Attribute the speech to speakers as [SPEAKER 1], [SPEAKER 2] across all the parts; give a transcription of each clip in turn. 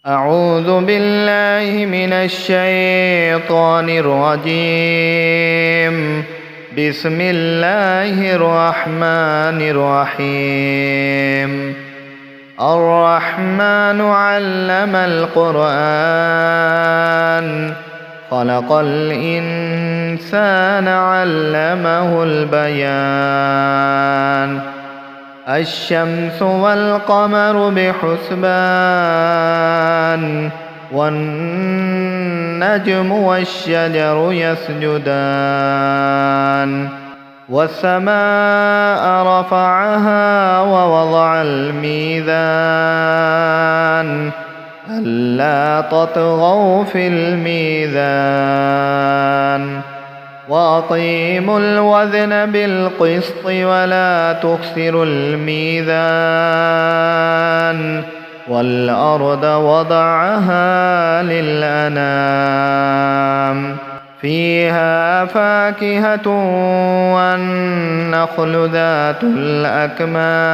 [SPEAKER 1] أعوذ بالله من الشيطان الرجيم. بسم الله الرحمن الرحيم. الرحمن علم القرآن خلق الإنسان علمه البيان. الشمس والقمر بحسبان والنجم والشجر يسجدان. والسماء رفعها ووضع الميزان ألا تطغوا في الميزان وأقيموا الوزن بالقسط ولا تخسروا الميزان. والأرض وضعها للأنام فيها فاكهة والنخل ذات الأكمام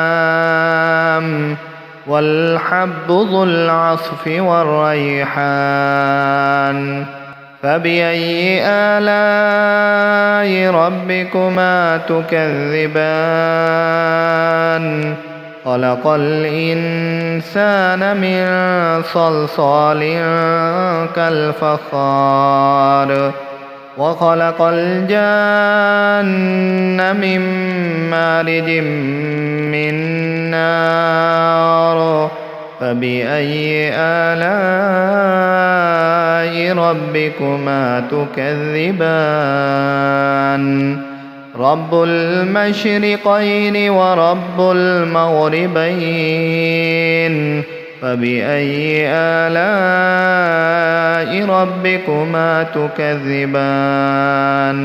[SPEAKER 1] والحب ذو العصف والريحان. فبأي آلاء ربكما تكذبان؟ خلق الإنسان من صلصال كالفخار وخلق الجان من مارج من نار. فبأي آلاء ربكما تكذبان؟ رب المشرقين ورب المغربين. فبأي آلاء ربكما تكذبان؟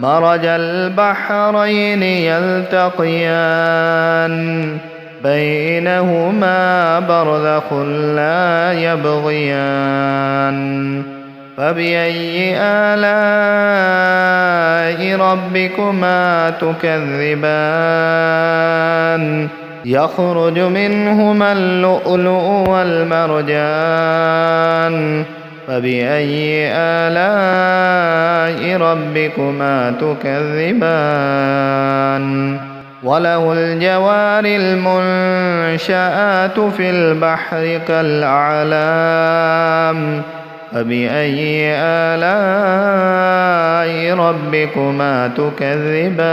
[SPEAKER 1] مرج البحرين يلتقيان بينهما برزخ لا يبغيان. فبأي آلاء ربكما تكذبان؟ يخرج منهما اللؤلؤ والمرجان. فبأي آلاء ربكما تكذبان؟ وله الجوار المنشآت في البحر كالأعلام. فبأي آلاء ربكما تكذبان؟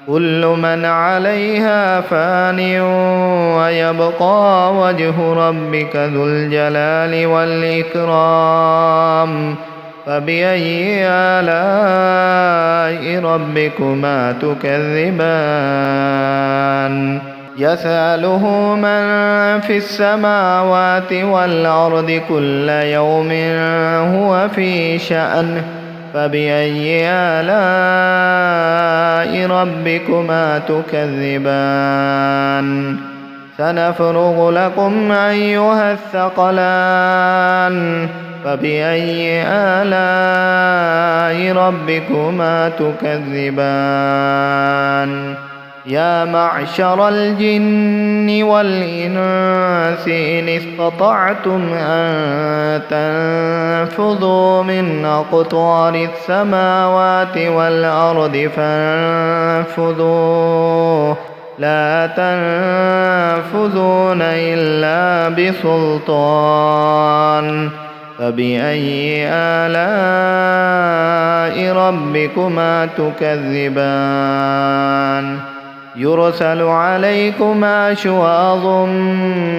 [SPEAKER 1] كل من عليها فان ويبقى وجه ربك ذو الجلال والإكرام. فبأي آلاء ربكما تكذبان؟ يسأله من في السماوات والأرض كل يوم هو في شأن. فبأي آلاء ربكما تكذبان؟ سنفرغ لكم أيها الثقلان. فبأي آلاء ربكما تكذبان؟ يا معشر الجن والإنس إن استطعتم أن تنفذوا من أقطار السماوات والأرض فانفذوا لا تنفذون إلا بسلطان. فبأي آلاء ربكما تكذبان؟ يرسل عليكما شواظ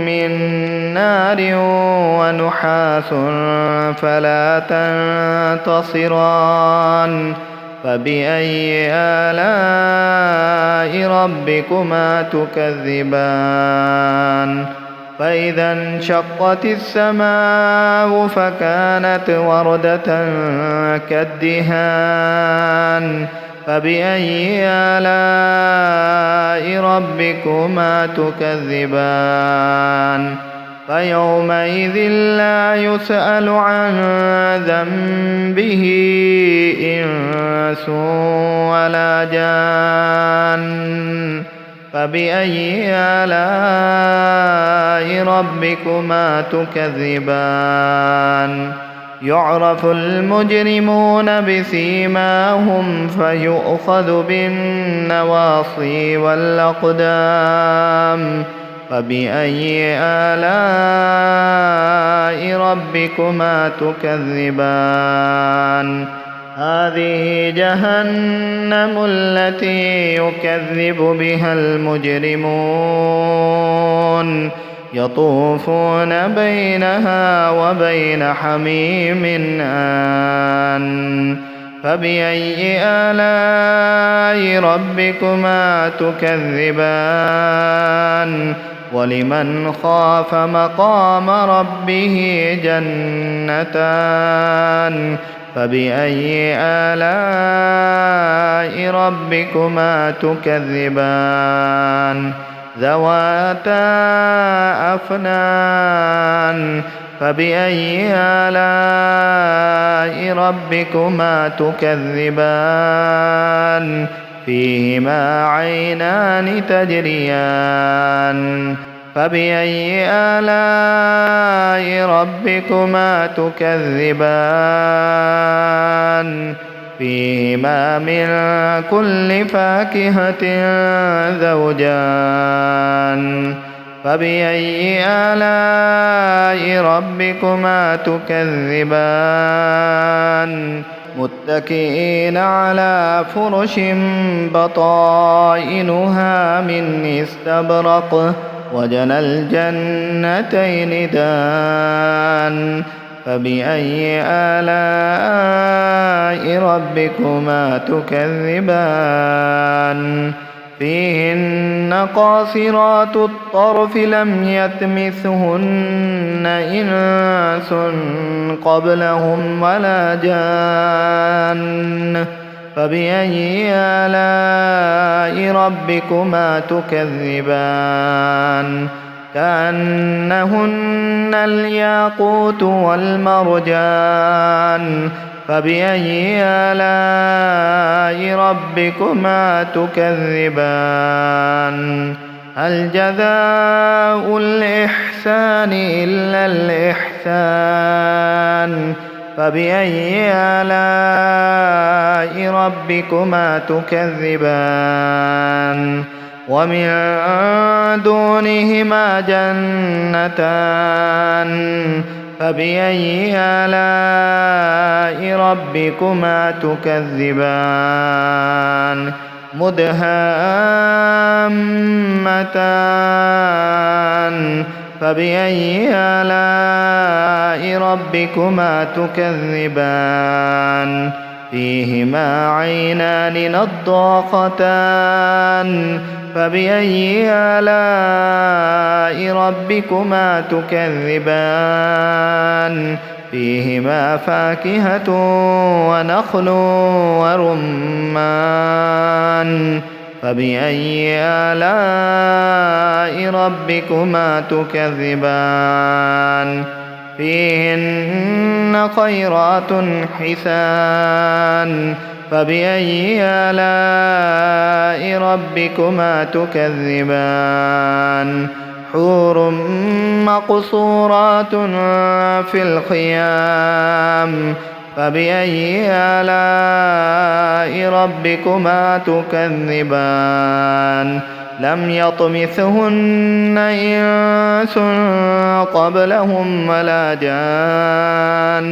[SPEAKER 1] من نار ونحاس فلا تنتصران. فبأي آلاء ربكما تكذبان؟ فإذا انشقت السماء فكانت وردة كالدهان. فبأي آلاء ربكما تكذبان؟ فيومئذ لا يسأل عن ذنبه إنس ولا جان. فبأي آلاء ربكما تكذبان يعرف المجرمون بسيماهم فيؤخذ بالنواصي والأقدام فبأي آلاء ربكما تكذبان هذه جهنم التي يكذب بها المجرمون يطوفون بينها وبين حميم آن فبأي آلاء ربكما تكذبان ولمن خاف مقام ربه جنتان فبأي آلاء ربكما تكذبان ذواتا أفنان فبأي آلاء ربكما تكذبان فيهما عينان تجريان فبأي آلاء ربكما تكذبان فيهما من كل فاكهة زوجان فبأي آلاء ربكما تكذبان متكئين على فرش بطائنها من استبرق وجنى الجنتين دان فبأي آلاء ربكما تكذبان فيهن قاصرات الطرف لم يطمثهن إنس قبلهم ولا جان فبأي آلاء ربكما تكذبان كأنهن الياقوت والمرجان فبأي آلاء ربكما تكذبان هل جزاء الإحسان إلا الإحسان فبأي آلاء ربكما تكذبان ومن دونهما جنتان فبأي آلاء ربكما تكذبان مدهامتان فبأي آلاء ربكما تكذبان فيهما عينان نضاختان فبأي آلاء ربكما تكذبان فيهما فاكهة ونخل ورمان فبأي آلاء ربكما تكذبان فيهن خيرات حسان فبأي آلاء ربكما تكذبان حور مقصورات في الخيام فبأي آلاء ربكما تكذبان لم يطمثهن إنس قبلهم ولا جان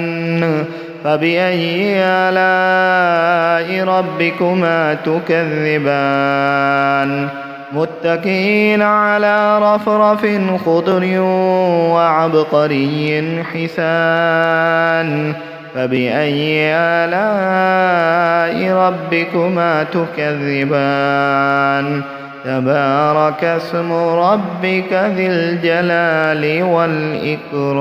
[SPEAKER 1] فبأي آلاء ربكما تكذبان متكئين على رفرف خضر وعبقري حسان فبأي آلاء ربكما تكذبان تبارك اسم ربك ذي الجلال والإكرام.